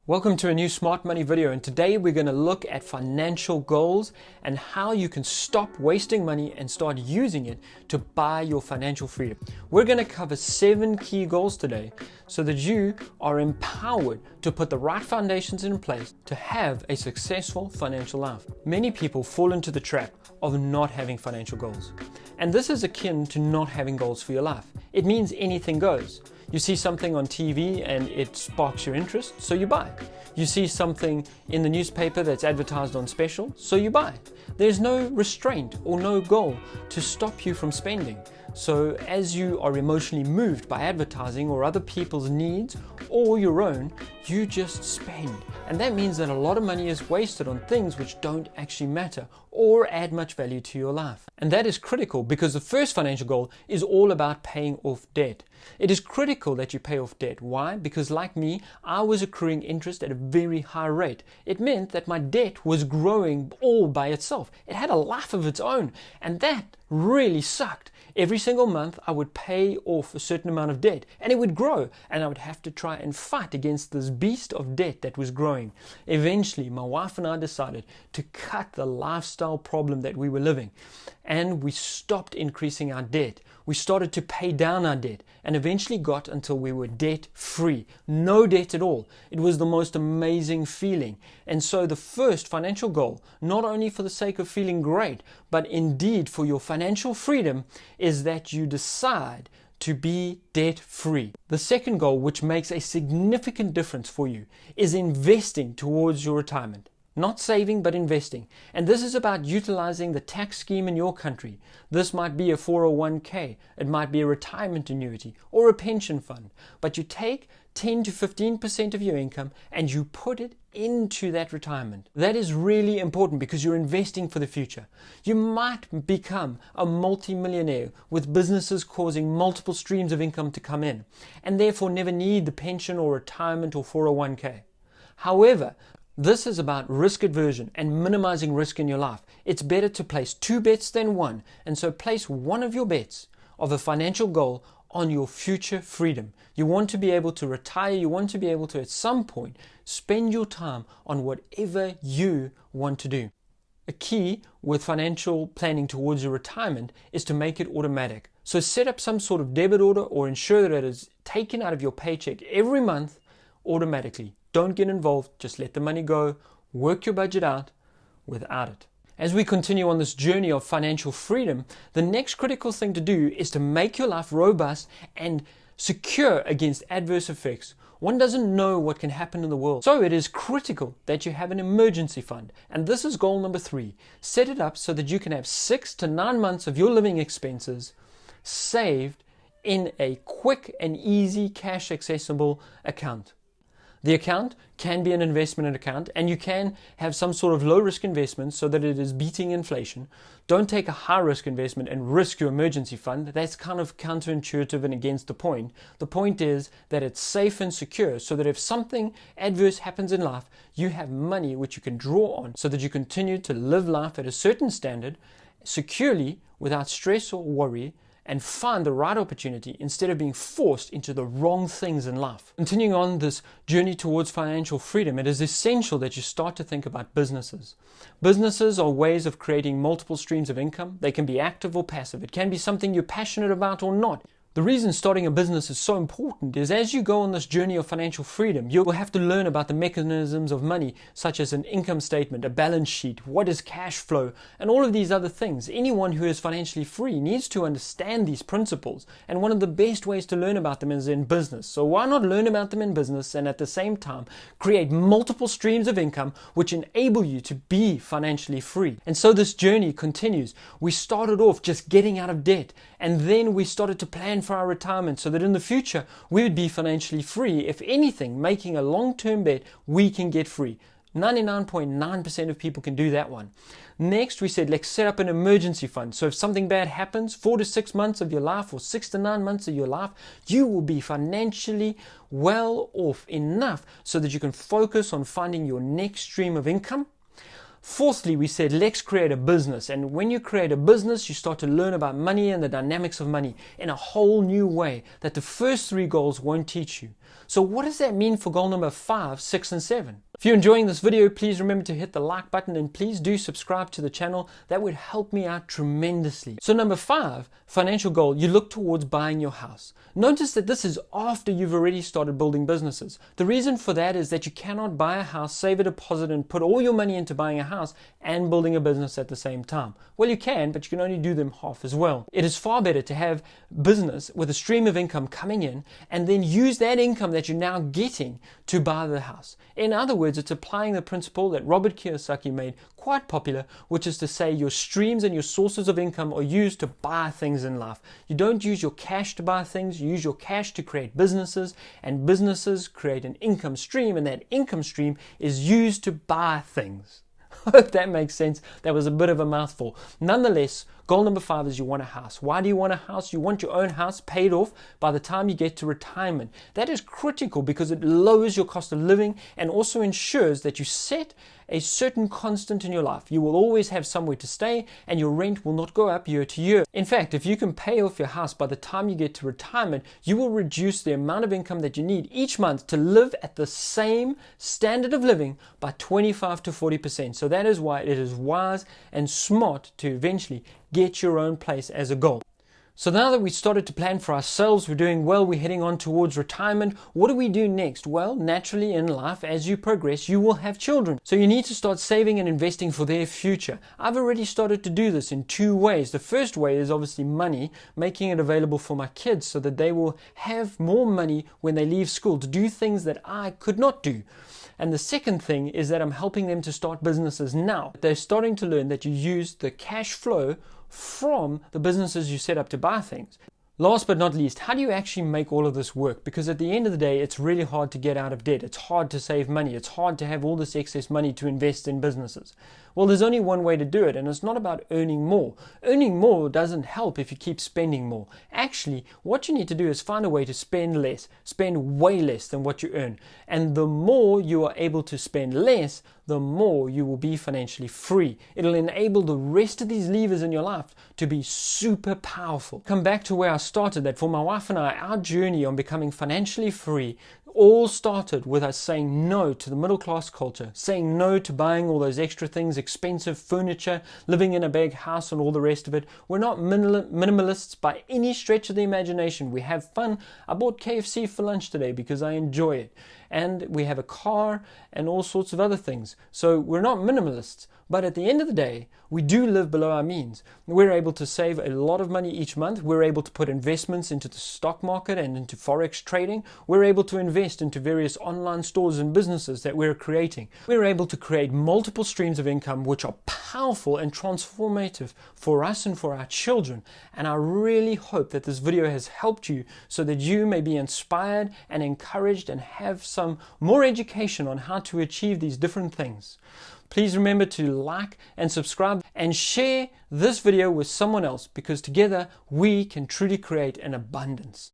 Welcome to a new Smart Money video, and today we're going to look at financial goals and how you can stop wasting money and start using it to buy your financial freedom. We're going to cover 7 key goals today so that you are empowered to put the right foundations in place to have a successful financial life. Many people fall into the trap of not having financial goals, and this is akin to not having goals for your life. It means anything goes. You see something on TV and it sparks your interest, so you buy. You see something in the newspaper that's advertised on special, so you buy. There's no restraint or no goal to stop you from spending. So as you are emotionally moved by advertising or other people's needs or your own, you just spend. And that means that a lot of money is wasted on things which don't actually matter or add much value to your life. And that is critical because the first financial goal is all about paying off debt. It is critical that you pay off debt. Why? Because like me, I was accruing interest at a very high rate. It meant that my debt was growing all by itself. It had a life of its own, and that really sucked. Every single month I would pay off a certain amount of debt and it would grow, and I would have to try and fight against this beast of debt that was growing. Eventually my wife and I decided to cut the lifestyle problem that we were living, and we stopped increasing our debt. We started to pay down our debt and eventually got until we were debt free. No debt at all. It was the most amazing feeling. And so the first financial goal, not only for the sake of feeling great, but indeed for your financial freedom, is that you decide to be debt free. The second goal, which makes a significant difference for you, is investing towards your retirement. Not saving, but investing. And this is about utilizing the tax scheme in your country. This might be a 401k, it might be a retirement annuity or a pension fund. But you take 10 to 15% of your income and you put it into that retirement. That is really important because you're investing for the future. You might become a multi-millionaire with businesses causing multiple streams of income to come in, and therefore never need the pension or retirement or 401k. However, this is about risk aversion and minimizing risk in your life. It's better to place 2 bets than 1, and so place one of your bets of a financial goal on your future freedom. You want to be able to retire, you want to be able to at some point spend your time on whatever you want to do. A key with financial planning towards your retirement is to make it automatic. So set up some sort of debit order or ensure that it is taken out of your paycheck every month automatically. Don't get involved, just let the money go, work your budget out without it. As we continue on this journey of financial freedom, the next critical thing to do is to make your life robust and secure against adverse effects. One doesn't know what can happen in the world, so it is critical that you have an emergency fund. And this is goal number 3. Set it up so that you can have 6 to 9 months of your living expenses saved in a quick and easy cash accessible account. The account can be an investment account, and you can have some sort of low risk investment so that it is beating inflation. Don't take a high risk investment and risk your emergency fund. That's kind of counterintuitive and against the point. The point is that it's safe and secure so that if something adverse happens in life, you have money which you can draw on so that you continue to live life at a certain standard securely without stress or worry, and find the right opportunity instead of being forced into the wrong things in life. Continuing on this journey towards financial freedom, it is essential that you start to think about businesses. Businesses are ways of creating multiple streams of income. They can be active or passive. It can be something you're passionate about or not. The reason starting a business is so important is as you go on this journey of financial freedom, you will have to learn about the mechanisms of money, such as an income statement, a balance sheet, what is cash flow, and all of these other things. Anyone who is financially free needs to understand these principles, and one of the best ways to learn about them is in business. So why not learn about them in business and at the same time create multiple streams of income which enable you to be financially free? And so this journey continues. We started off just getting out of debt, and then we started to plan for our retirement so that in the future we would be financially free. If anything, making a long-term bet, we can get free. 99.9% of people can do that one. Next, we said, let's set up an emergency fund. So if something bad happens, 4 to 6 months of your life or 6 to 9 months of your life, you will be financially well off enough so that you can focus on finding your next stream of income. Fourthly, we said, let's create a business. And when you create a business, you start to learn about money and the dynamics of money in a whole new way that the first 3 goals won't teach you. So what does that mean for goal number 5, 6, and 7? If you're enjoying this video, please remember to hit the like button and please do subscribe to the channel. That would help me out tremendously. So number 5, financial goal, you look towards buying your house. Notice that this is after you've already started building businesses. The reason for that is that you cannot buy a house, save a deposit, and put all your money into buying a house and building a business at the same time. Well, you can, but you can only do them half as well. It is far better to have business with a stream of income coming in and then use that income that you're now getting to buy the house. In other words, it's applying the principle that Robert Kiyosaki made quite popular, which is to say your streams and your sources of income are used to buy things in life. You don't use your cash to buy things, you use your cash to create businesses, and businesses create an income stream, and that income stream is used to buy things. I hope that makes sense. That was a bit of a mouthful. Nonetheless, goal number 5 is you want a house. Why do you want a house? You want your own house paid off by the time you get to retirement. That is critical because it lowers your cost of living and also ensures that you set a certain constant in your life. You will always have somewhere to stay and your rent will not go up year to year. In fact, if you can pay off your house by the time you get to retirement, you will reduce the amount of income that you need each month to live at the same standard of living by 25 to 40%. So that is why it is wise and smart to eventually get your own place as a goal. So now that we started to plan for ourselves, we're doing well, we're heading on towards retirement, what do we do next? Well, naturally in life, as you progress, you will have children. So you need to start saving and investing for their future. I've already started to do this in 2 ways. The first way is obviously money, making it available for my kids so that they will have more money when they leave school to do things that I could not do. And the second thing is that I'm helping them to start businesses now. They're starting to learn that you use the cash flow from the businesses you set up to buy things. Last but not least, how do you actually make all of this work? Because at the end of the day, it's really hard to get out of debt. It's hard to save money. It's hard to have all this excess money to invest in businesses. Well, there's only one way to do it, and it's not about earning more. Earning more doesn't help if you keep spending more. Actually, what you need to do is find a way to spend less, spend way less than what you earn. And the more you are able to spend less, the more you will be financially free. It'll enable the rest of these levers in your life to be super powerful. Come back to where I started, that for my wife and I, our journey on becoming financially free all started with us saying no to the middle class culture, saying no to buying all those extra things, expensive furniture, living in a big house and all the rest of it. We're not minimalists by any stretch of the imagination. We have fun. I bought KFC for lunch today because I enjoy it. And we have a car and all sorts of other things. So we're not minimalists. But at the end of the day, we do live below our means. We're able to save a lot of money each month. We're able to put investments into the stock market and into forex trading. We're able to invest into various online stores and businesses that we're creating. We're able to create multiple streams of income which are powerful and transformative for us and for our children. And I really hope that this video has helped you so that you may be inspired and encouraged and have some more education on how to achieve these different things. Please remember to like and subscribe and share this video with someone else, because together we can truly create an abundance.